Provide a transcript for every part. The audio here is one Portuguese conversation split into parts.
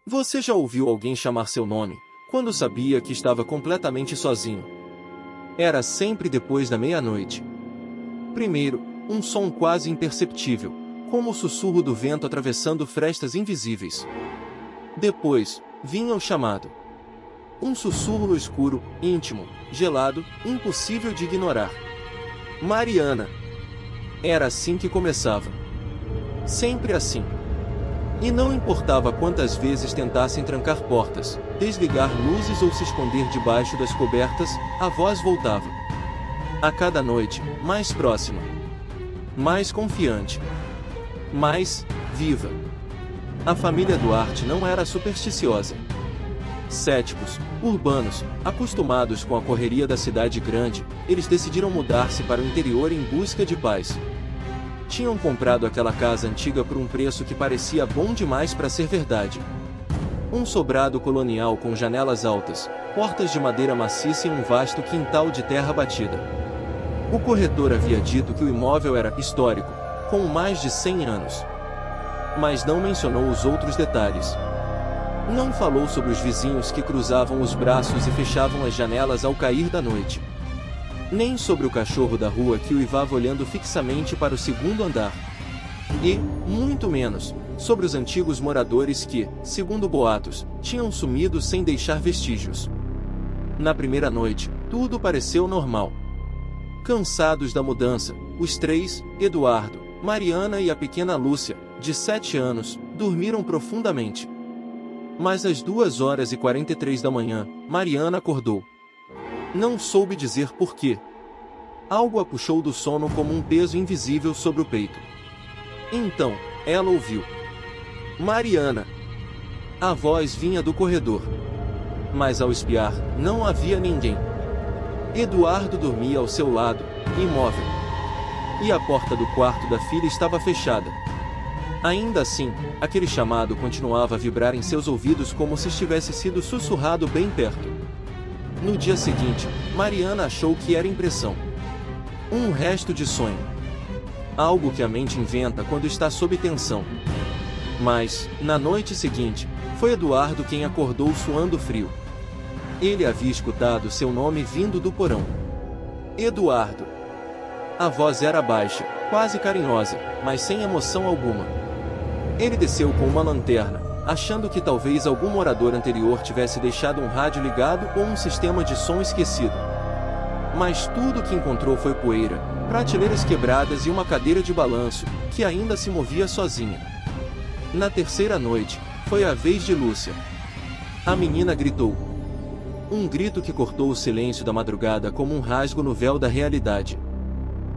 Você já ouviu alguém chamar seu nome, quando sabia que estava completamente sozinho? Era sempre depois da meia-noite. Primeiro, um som quase imperceptível, como o sussurro do vento atravessando frestas invisíveis. Depois, vinha o chamado. Um sussurro escuro, íntimo, gelado, impossível de ignorar. Mariana. Era assim que começava. Sempre assim. E não importava quantas vezes tentassem trancar portas, desligar luzes ou se esconder debaixo das cobertas, a voz voltava. A cada noite, mais próxima. Mais confiante. Mais viva. A família Duarte não era supersticiosa. Céticos, urbanos, acostumados com a correria da cidade grande, eles decidiram mudar-se para o interior em busca de paz. Tinham comprado aquela casa antiga por um preço que parecia bom demais para ser verdade. Um sobrado colonial com janelas altas, portas de madeira maciça e um vasto quintal de terra batida. O corretor havia dito que o imóvel era histórico, com mais de 100 anos. Mas não mencionou os outros detalhes. Não falou sobre os vizinhos que cruzavam os braços e fechavam as janelas ao cair da noite. Nem sobre o cachorro da rua que uivava olhando fixamente para o segundo andar. E, muito menos, sobre os antigos moradores que, segundo boatos, tinham sumido sem deixar vestígios. Na primeira noite, tudo pareceu normal. Cansados da mudança, os três, Eduardo, Mariana e a pequena Lúcia, de 7 anos, dormiram profundamente. Mas às 2h43 da manhã, Mariana acordou. Não soube dizer por quê. Algo a puxou do sono como um peso invisível sobre o peito. Então, ela ouviu. Mariana. A voz vinha do corredor. Mas ao espiar, não havia ninguém. Eduardo dormia ao seu lado, imóvel. E a porta do quarto da filha estava fechada. Ainda assim, aquele chamado continuava a vibrar em seus ouvidos como se estivesse sido sussurrado bem perto. No dia seguinte, Mariana achou que era impressão. Um resto de sonho. Algo que a mente inventa quando está sob tensão. Mas, na noite seguinte, foi Eduardo quem acordou suando frio. Ele havia escutado seu nome vindo do porão. Eduardo. A voz era baixa, quase carinhosa, mas sem emoção alguma. Ele desceu com uma lanterna, achando que talvez algum morador anterior tivesse deixado um rádio ligado ou um sistema de som esquecido. Mas tudo o que encontrou foi poeira, prateleiras quebradas e uma cadeira de balanço, que ainda se movia sozinha. Na terceira noite, foi a vez de Lúcia. A menina gritou. Um grito que cortou o silêncio da madrugada como um rasgo no véu da realidade.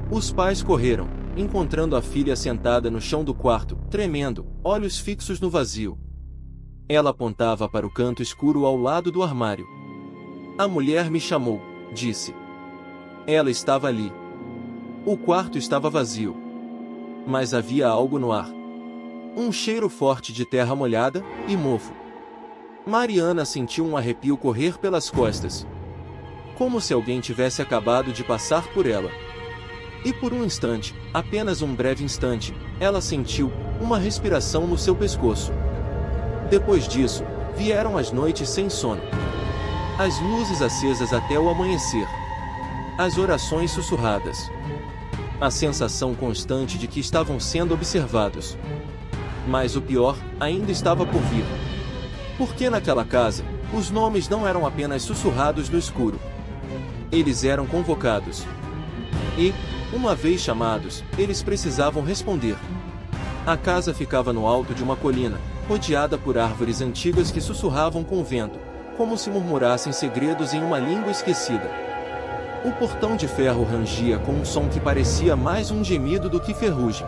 Os pais correram, encontrando a filha sentada no chão do quarto, tremendo, olhos fixos no vazio. Ela apontava para o canto escuro ao lado do armário. A mulher me chamou, disse. Ela estava ali. O quarto estava vazio. Mas havia algo no ar. Um cheiro forte de terra molhada e mofo. Mariana sentiu um arrepio correr pelas costas. Como se alguém tivesse acabado de passar por ela. E por um instante, apenas um breve instante, ela sentiu uma respiração no seu pescoço. Depois disso, vieram as noites sem sono. As luzes acesas até o amanhecer. As orações sussurradas. A sensação constante de que estavam sendo observados. Mas o pior ainda estava por vir. Porque naquela casa, os nomes não eram apenas sussurrados no escuro. Eles eram convocados. E, uma vez chamados, eles precisavam responder. A casa ficava no alto de uma colina, rodeada por árvores antigas que sussurravam com o vento, como se murmurassem segredos em uma língua esquecida. O portão de ferro rangia com um som que parecia mais um gemido do que ferrugem.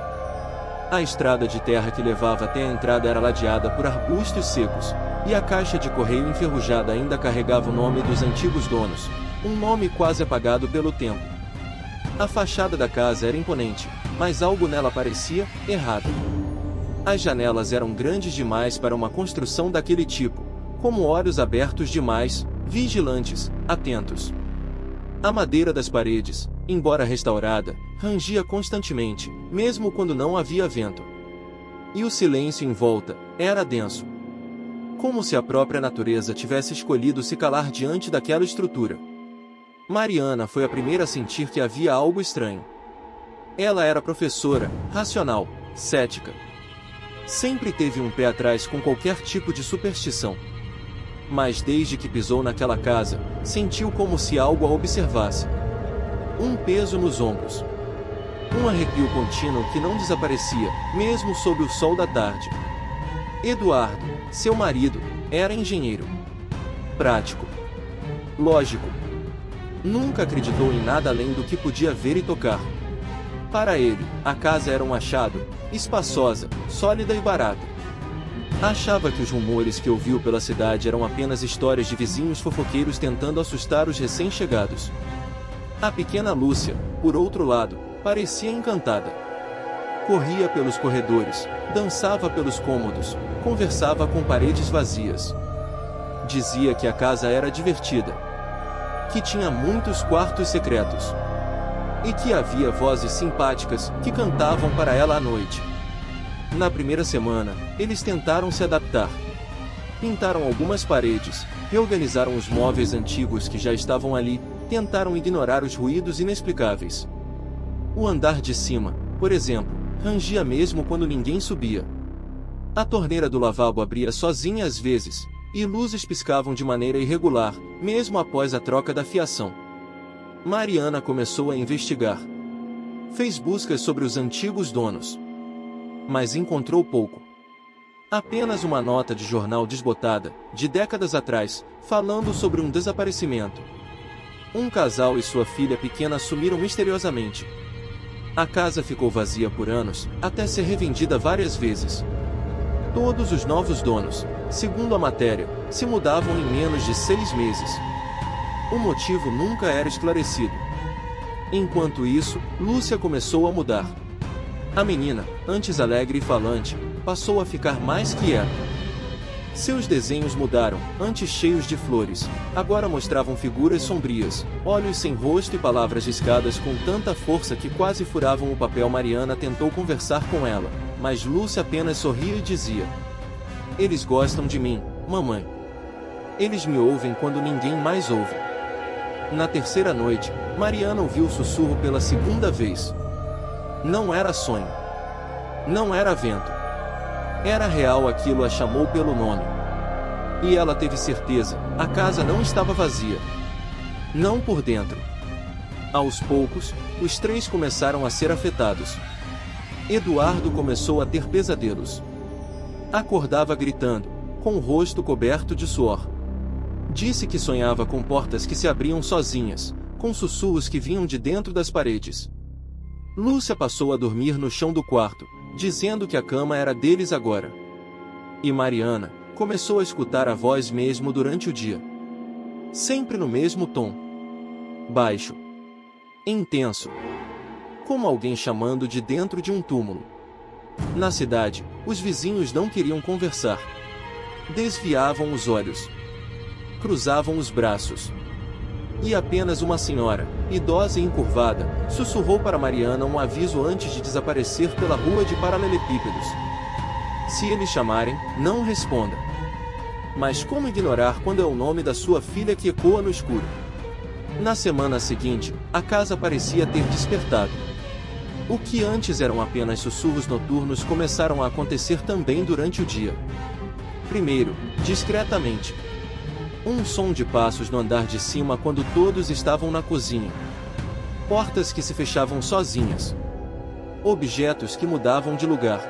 A estrada de terra que levava até a entrada era ladeada por arbustos secos, e a caixa de correio enferrujada ainda carregava o nome dos antigos donos, um nome quase apagado pelo tempo. A fachada da casa era imponente, mas algo nela parecia errado. As janelas eram grandes demais para uma construção daquele tipo, como olhos abertos demais, vigilantes, atentos. A madeira das paredes, embora restaurada, rangia constantemente, mesmo quando não havia vento. E o silêncio em volta era denso. como se a própria natureza tivesse escolhido se calar diante daquela estrutura. Mariana foi a primeira a sentir que havia algo estranho. Ela era professora, racional, cética. Sempre teve um pé atrás com qualquer tipo de superstição. Mas desde que pisou naquela casa, sentiu como se algo a observasse. Um peso nos ombros. Um arrepio contínuo que não desaparecia, mesmo sob o sol da tarde. Eduardo, seu marido, era engenheiro. Prático. Lógico. Nunca acreditou em nada além do que podia ver e tocar. Para ele, a casa era um achado, espaçosa, sólida e barata. Achava que os rumores que ouviu pela cidade eram apenas histórias de vizinhos fofoqueiros tentando assustar os recém-chegados. A pequena Lúcia, por outro lado, parecia encantada. Corria pelos corredores, dançava pelos cômodos, conversava com paredes vazias. Dizia que a casa era divertida, que tinha muitos quartos secretos e que havia vozes simpáticas que cantavam para ela à noite. Na primeira semana, eles tentaram se adaptar. Pintaram algumas paredes, reorganizaram os móveis antigos que já estavam ali, tentaram ignorar os ruídos inexplicáveis. O andar de cima, por exemplo, rangia mesmo quando ninguém subia. A torneira do lavabo abria sozinha às vezes, e luzes piscavam de maneira irregular, mesmo após a troca da fiação. Mariana começou a investigar. Fez buscas sobre os antigos donos, mas encontrou pouco. Apenas uma nota de jornal desbotada, de décadas atrás, falando sobre um desaparecimento. Um casal e sua filha pequena sumiram misteriosamente. A casa ficou vazia por anos, até ser revendida várias vezes. Todos os novos donos, segundo a matéria, se mudavam em menos de 6 meses. O motivo nunca era esclarecido. Enquanto isso, Lúcia começou a mudar. A menina, antes alegre e falante, passou a ficar mais quieta. Seus desenhos mudaram, antes cheios de flores, agora mostravam figuras sombrias, olhos sem rosto e palavras riscadas com tanta força que quase furavam o papel. Mariana tentou conversar com ela, mas Lúcia apenas sorria e dizia: "Eles gostam de mim, mamãe. Eles me ouvem quando ninguém mais ouve." Na terceira noite, Mariana ouviu o sussurro pela segunda vez. Não era sonho. Não era vento. Era real, aquilo a chamou pelo nome. E ela teve certeza, a casa não estava vazia. Não por dentro. Aos poucos, os três começaram a ser afetados. Eduardo começou a ter pesadelos. Acordava gritando, com o rosto coberto de suor. Disse que sonhava com portas que se abriam sozinhas, com sussurros que vinham de dentro das paredes. Lúcia passou a dormir no chão do quarto, dizendo que a cama era deles agora. E Mariana começou a escutar a voz mesmo durante o dia. Sempre no mesmo tom. Baixo. Intenso. Como alguém chamando de dentro de um túmulo. Na cidade, os vizinhos não queriam conversar. Desviavam os olhos. Cruzavam os braços. E apenas uma senhora, idosa e encurvada, sussurrou para Mariana um aviso antes de desaparecer pela rua de paralelepípedos. Se eles chamarem, não responda. Mas como ignorar quando é o nome da sua filha que ecoa no escuro? Na semana seguinte, a casa parecia ter despertado. O que antes eram apenas sussurros noturnos começaram a acontecer também durante o dia. Primeiro, discretamente. Um som de passos no andar de cima quando todos estavam na cozinha. Portas que se fechavam sozinhas. Objetos que mudavam de lugar.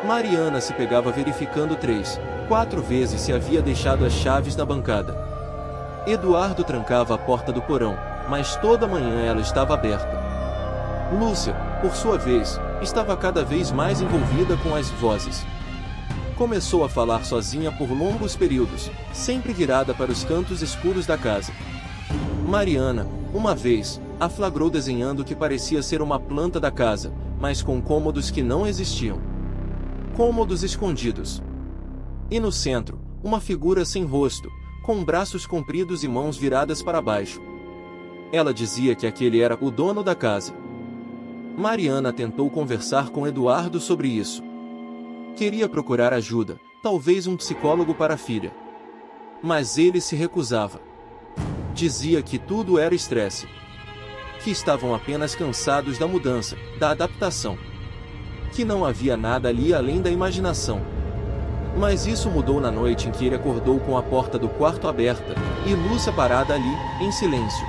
Mariana se pegava verificando 3, 4 vezes se havia deixado as chaves na bancada. Eduardo trancava a porta do porão, mas toda manhã ela estava aberta. Lúcia, por sua vez, estava cada vez mais envolvida com as vozes. Começou a falar sozinha por longos períodos, sempre virada para os cantos escuros da casa. Mariana, uma vez, a flagrou desenhando o que parecia ser uma planta da casa, mas com cômodos que não existiam. Cômodos escondidos. E no centro, uma figura sem rosto, com braços compridos e mãos viradas para baixo. Ela dizia que aquele era o dono da casa. Mariana tentou conversar com Eduardo sobre isso. Queria procurar ajuda, talvez um psicólogo para a filha. Mas ele se recusava. Dizia que tudo era estresse. Que estavam apenas cansados da mudança, da adaptação. Que não havia nada ali além da imaginação. Mas isso mudou na noite em que ele acordou com a porta do quarto aberta, e Lúcia parada ali, em silêncio.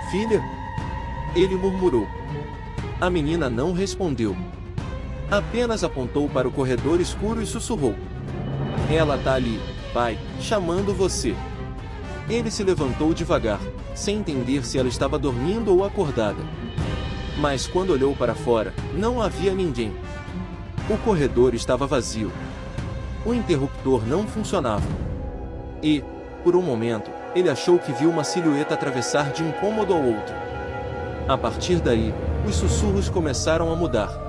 "Filha?" ele murmurou. A menina não respondeu. Apenas apontou para o corredor escuro e sussurrou: "Ela tá ali, pai, chamando você." Ele se levantou devagar, sem entender se ela estava dormindo ou acordada. Mas quando olhou para fora, não havia ninguém. O corredor estava vazio. O interruptor não funcionava. E, por um momento, ele achou que viu uma silhueta atravessar de um cômodo ao outro. A partir daí, os sussurros começaram a mudar.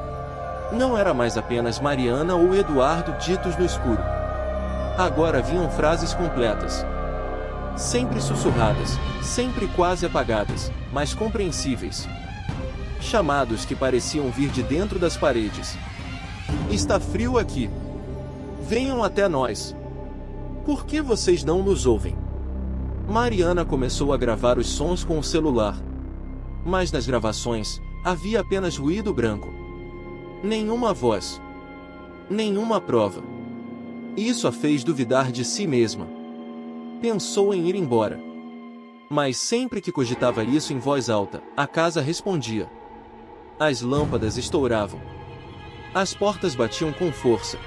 Não era mais apenas Mariana ou Eduardo ditos no escuro. Agora vinham frases completas. Sempre sussurradas, sempre quase apagadas, mas compreensíveis. Chamados que pareciam vir de dentro das paredes. "Está frio aqui. Venham até nós. Por que vocês não nos ouvem?" Mariana começou a gravar os sons com o celular. Mas nas gravações, havia apenas ruído branco. Nenhuma voz. Nenhuma prova. Isso a fez duvidar de si mesma. Pensou em ir embora. Mas sempre que cogitava isso em voz alta, a casa respondia. As lâmpadas estouravam. As portas batiam com força.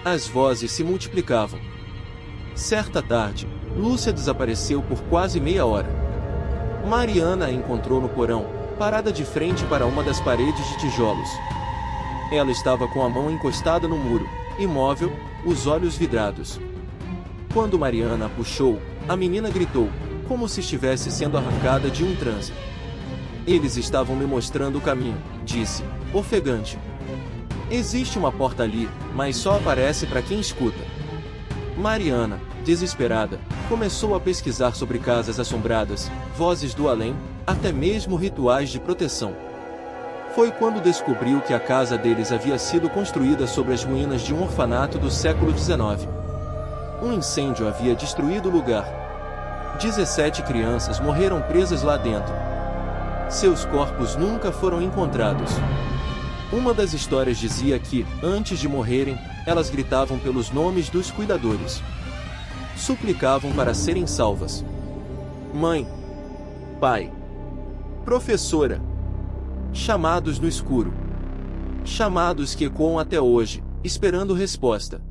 As vozes se multiplicavam. Certa tarde, Lúcia desapareceu por quase meia hora. Mariana a encontrou no porão, parada de frente para uma das paredes de tijolos. Ela estava com a mão encostada no muro, imóvel, os olhos vidrados. Quando Mariana a puxou, a menina gritou, como se estivesse sendo arrancada de um transe. "Eles estavam me mostrando o caminho", disse, ofegante. "Existe uma porta ali, mas só aparece para quem escuta." Mariana, desesperada, começou a pesquisar sobre casas assombradas, vozes do além, até mesmo rituais de proteção. Foi quando descobriu que a casa deles havia sido construída sobre as ruínas de um orfanato do século XIX. Um incêndio havia destruído o lugar. 17 crianças morreram presas lá dentro. Seus corpos nunca foram encontrados. Uma das histórias dizia que, antes de morrerem, elas gritavam pelos nomes dos cuidadores. Suplicavam para serem salvas. Mãe, pai, professora. Chamados no escuro. Chamados que ecoam até hoje, esperando resposta.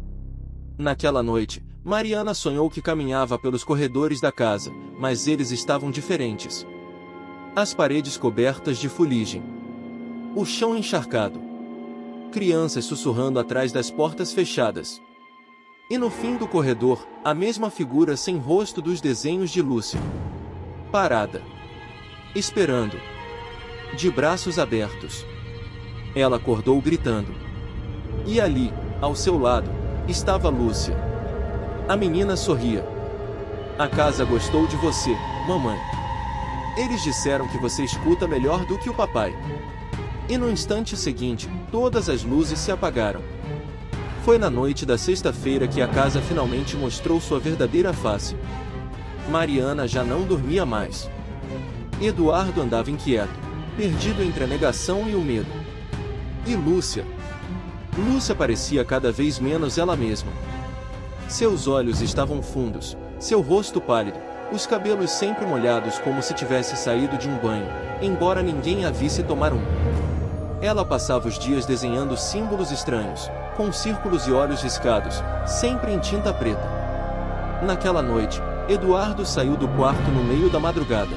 Naquela noite, Mariana sonhou que caminhava pelos corredores da casa, mas eles estavam diferentes. As paredes cobertas de fuligem. O chão encharcado. Crianças sussurrando atrás das portas fechadas. E no fim do corredor, a mesma figura sem rosto dos desenhos de Lúcia. Parada. Esperando. De braços abertos. Ela acordou gritando. E ali, ao seu lado, estava Lúcia. A menina sorria. "A casa gostou de você, mamãe. Eles disseram que você escuta melhor do que o papai." E no instante seguinte, todas as luzes se apagaram. Foi na noite da sexta-feira que a casa finalmente mostrou sua verdadeira face. Mariana já não dormia mais. Eduardo andava inquieto, perdido entre a negação e o medo. E Lúcia? Lúcia parecia cada vez menos ela mesma. Seus olhos estavam fundos, seu rosto pálido, os cabelos sempre molhados como se tivesse saído de um banho, embora ninguém a visse tomar um. Ela passava os dias desenhando símbolos estranhos, com círculos e olhos riscados, sempre em tinta preta. Naquela noite, Eduardo saiu do quarto no meio da madrugada.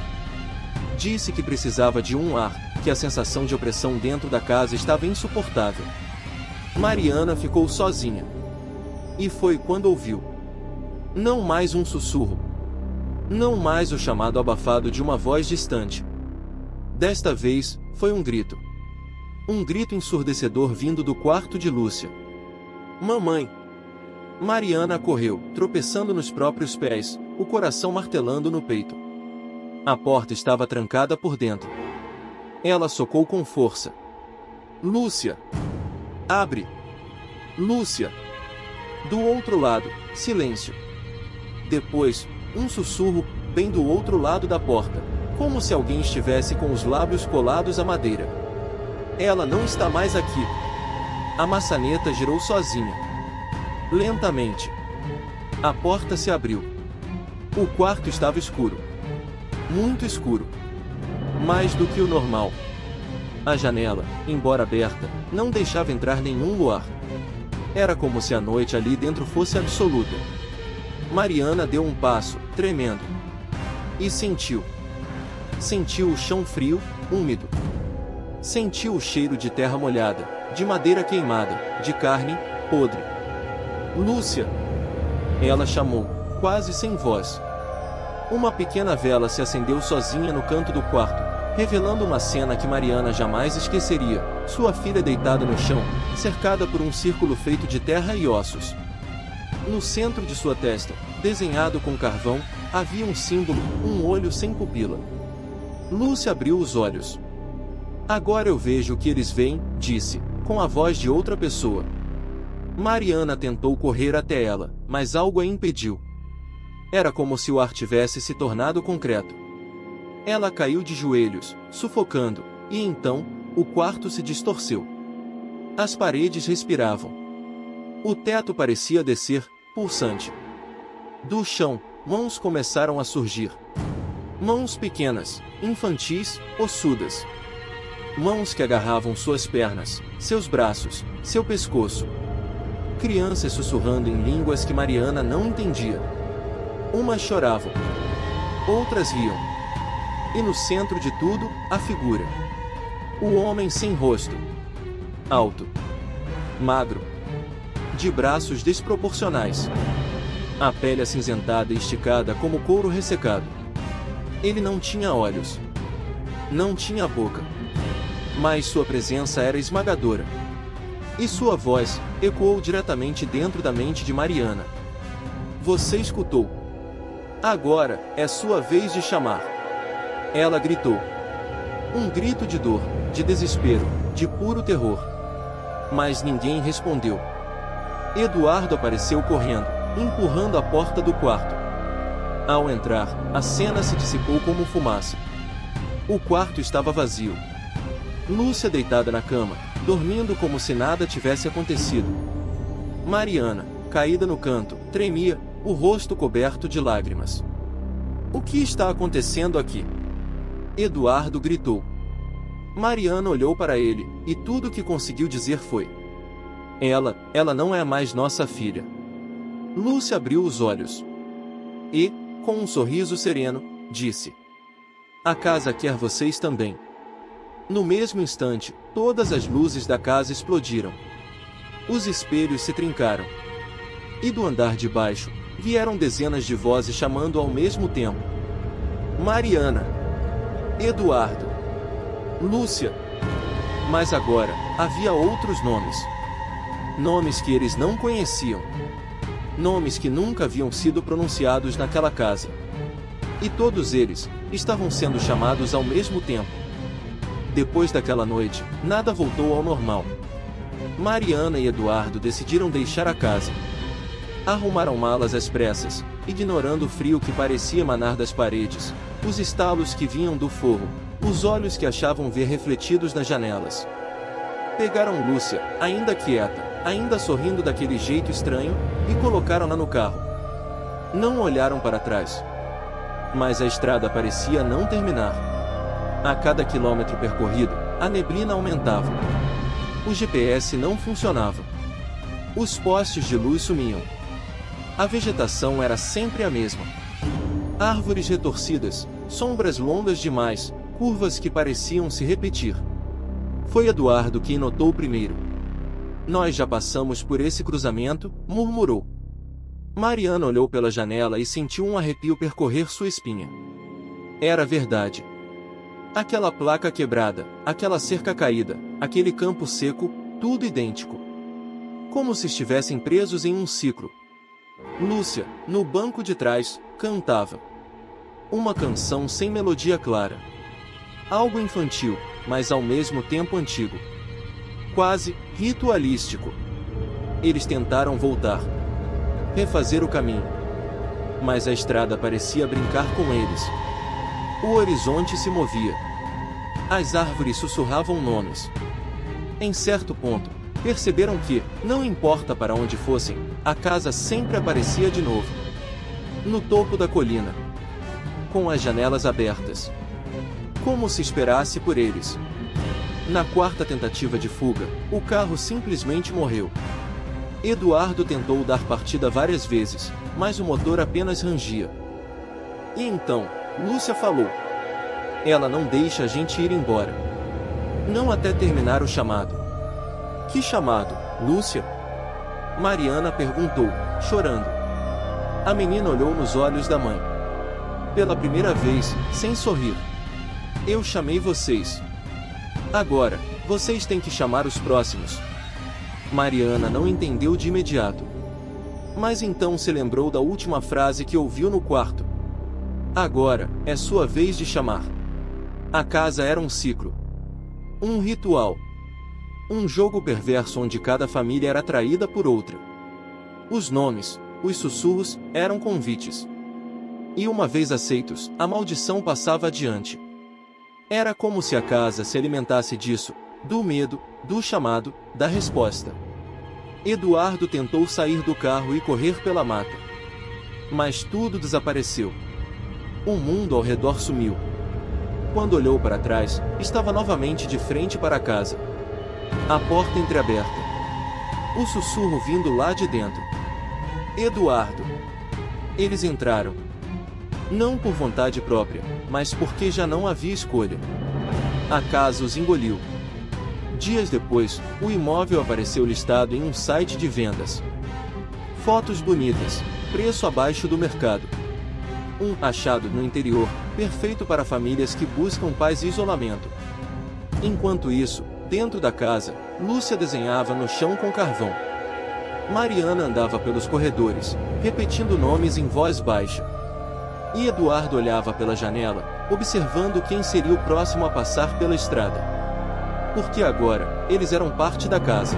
Disse que precisava de um ar, que a sensação de opressão dentro da casa estava insuportável. Mariana ficou sozinha. E foi quando ouviu. Não mais um sussurro. Não mais o chamado abafado de uma voz distante. Desta vez, foi um grito. Um grito ensurdecedor vindo do quarto de Lúcia. "Mamãe!" Mariana correu, tropeçando nos próprios pés, o coração martelando no peito. A porta estava trancada por dentro. Ela socou com força. "Lúcia! Abre! Lúcia!" Do outro lado, silêncio. Depois, um sussurro, bem do outro lado da porta, como se alguém estivesse com os lábios colados à madeira. Ela não está mais aqui. A maçaneta girou sozinha. Lentamente. A porta se abriu. O quarto estava escuro. Muito escuro. Mais do que o normal. A janela, embora aberta, não deixava entrar nenhum luar. Era como se a noite ali dentro fosse absoluta. Mariana deu um passo, tremendo. E sentiu. Sentiu o chão frio, úmido. Sentiu o cheiro de terra molhada, de madeira queimada, de carne podre. Lúcia! Ela chamou, quase sem voz. Uma pequena vela se acendeu sozinha no canto do quarto, revelando uma cena que Mariana jamais esqueceria: sua filha deitada no chão, cercada por um círculo feito de terra e ossos. No centro de sua testa, desenhado com carvão, havia um símbolo, um olho sem pupila. Lúcia abriu os olhos. Agora eu vejo o que eles veem, disse, com a voz de outra pessoa. Mariana tentou correr até ela, mas algo a impediu. Era como se o ar tivesse se tornado concreto. Ela caiu de joelhos, sufocando, e então, o quarto se distorceu. As paredes respiravam. O teto parecia descer, pulsante. Do chão, mãos começaram a surgir. Mãos pequenas, infantis, ossudas. Mãos que agarravam suas pernas, seus braços, seu pescoço. Crianças sussurrando em línguas que Mariana não entendia. Umas choravam. Outras riam. E no centro de tudo, a figura. O homem sem rosto. Alto. Magro. De braços desproporcionais. A pele acinzentada e esticada como couro ressecado. Ele não tinha olhos. Não tinha boca. Mas sua presença era esmagadora. E sua voz ecoou diretamente dentro da mente de Mariana. Você escutou. Agora é sua vez de chamar. Ela gritou. Um grito de dor, de desespero, de puro terror. Mas ninguém respondeu. Eduardo apareceu correndo, empurrando a porta do quarto. Ao entrar, a cena se dissipou como fumaça. O quarto estava vazio. Lúcia deitada na cama, dormindo como se nada tivesse acontecido. Mariana, caída no canto, tremia, o rosto coberto de lágrimas. O que está acontecendo aqui? Eduardo gritou. Mariana olhou para ele, e tudo o que conseguiu dizer foi: Ela não é mais nossa filha. Lúcia abriu os olhos. E, com um sorriso sereno, disse: A casa quer vocês também. No mesmo instante, todas as luzes da casa explodiram. Os espelhos se trincaram. E do andar de baixo, vieram dezenas de vozes chamando ao mesmo tempo. Mariana. Eduardo. Lúcia. Mas agora, havia outros nomes. Nomes que eles não conheciam. Nomes que nunca haviam sido pronunciados naquela casa. E todos eles estavam sendo chamados ao mesmo tempo. Depois daquela noite, nada voltou ao normal. Mariana e Eduardo decidiram deixar a casa. Arrumaram malas às pressas, ignorando o frio que parecia emanar das paredes, os estalos que vinham do forro, os olhos que achavam ver refletidos nas janelas. Pegaram Lúcia, ainda quieta, ainda sorrindo daquele jeito estranho, e colocaram-na no carro. Não olharam para trás. Mas a estrada parecia não terminar. A cada quilômetro percorrido, a neblina aumentava. O GPS não funcionava. Os postes de luz sumiam. A vegetação era sempre a mesma. Árvores retorcidas, sombras longas demais, curvas que pareciam se repetir. Foi Eduardo quem notou primeiro. Nós já passamos por esse cruzamento, murmurou. Mariana olhou pela janela e sentiu um arrepio percorrer sua espinha. Era verdade. Aquela placa quebrada, aquela cerca caída, aquele campo seco, tudo idêntico. Como se estivessem presos em um ciclo. Lúcia, no banco de trás, cantava. Uma canção sem melodia clara. Algo infantil, mas ao mesmo tempo antigo. Quase ritualístico. Eles tentaram voltar. refazer o caminho. Mas a estrada parecia brincar com eles. O horizonte se movia. As árvores sussurravam nomes. Em certo ponto, perceberam que, não importa para onde fossem, a casa sempre aparecia de novo. No topo da colina. Com as janelas abertas. Como se esperasse por eles. Na quarta tentativa de fuga, o carro simplesmente morreu. Eduardo tentou dar partida várias vezes, mas o motor apenas rangia. E então, Lúcia falou. Ela não deixa a gente ir embora. Não até terminar o chamado. Que chamado, Lúcia? Mariana perguntou, chorando. A menina olhou nos olhos da mãe. Pela primeira vez, sem sorrir. Eu chamei vocês. Agora, vocês têm que chamar os próximos. Mariana não entendeu de imediato. Mas então se lembrou da última frase que ouviu no quarto. Agora, é sua vez de chamar. A casa era um ciclo. Um ritual. Um jogo perverso onde cada família era atraída por outra. Os nomes, os sussurros, eram convites. E uma vez aceitos, a maldição passava adiante. Era como se a casa se alimentasse disso, do medo, do chamado, da resposta. Eduardo tentou sair do carro e correr pela mata. Mas tudo desapareceu. O mundo ao redor sumiu. Quando olhou para trás, estava novamente de frente para a casa. A porta entreaberta. O sussurro vindo lá de dentro. Eduardo. Eles entraram. Não por vontade própria, mas porque já não havia escolha. A casa os engoliu. Dias depois, o imóvel apareceu listado em um site de vendas. Fotos bonitas, preço abaixo do mercado. Um achado no interior, perfeito para famílias que buscam paz e isolamento. Enquanto isso, dentro da casa, Lúcia desenhava no chão com carvão. Mariana andava pelos corredores, repetindo nomes em voz baixa. E Eduardo olhava pela janela, observando quem seria o próximo a passar pela estrada. Porque agora, eles eram parte da casa.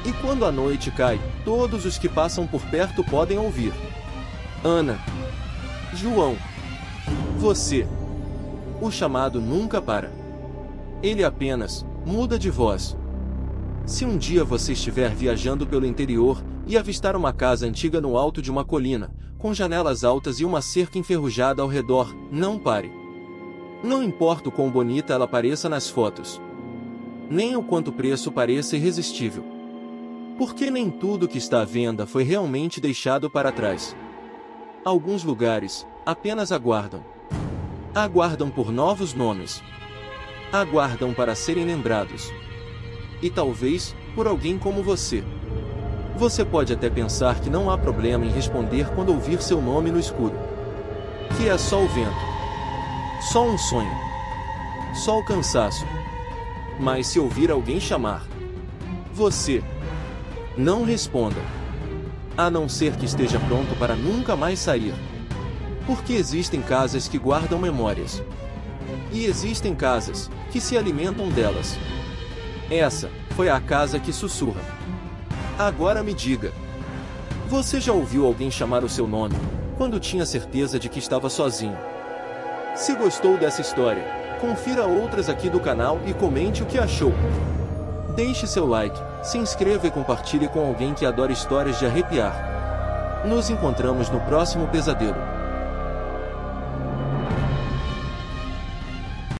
E quando a noite cai, todos os que passam por perto podem ouvir. Ana. João. Você. O chamado nunca para. Ele apenas muda de voz. Se um dia você estiver viajando pelo interior e avistar uma casa antiga no alto de uma colina, com janelas altas e uma cerca enferrujada ao redor, não pare. Não importa o quão bonita ela pareça nas fotos. Nem o quanto o preço pareça irresistível. Porque nem tudo que está à venda foi realmente deixado para trás. Alguns lugares apenas aguardam. Aguardam por novos nomes. Aguardam para serem lembrados. E talvez, por alguém como você. Você pode até pensar que não há problema em responder quando ouvir seu nome no escuro. Que é só o vento. Só um sonho. Só o cansaço. Mas se ouvir alguém chamar, você não responda. A não ser que esteja pronto para nunca mais sair. Porque existem casas que guardam memórias. E existem casas que se alimentam delas. Essa foi a casa que sussurra. Agora me diga. Você já ouviu alguém chamar o seu nome, quando tinha certeza de que estava sozinho? Se gostou dessa história, confira outras aqui do canal e comente o que achou. Deixe seu like, se inscreva e compartilhe com alguém que adora histórias de arrepiar. Nos encontramos no próximo pesadelo.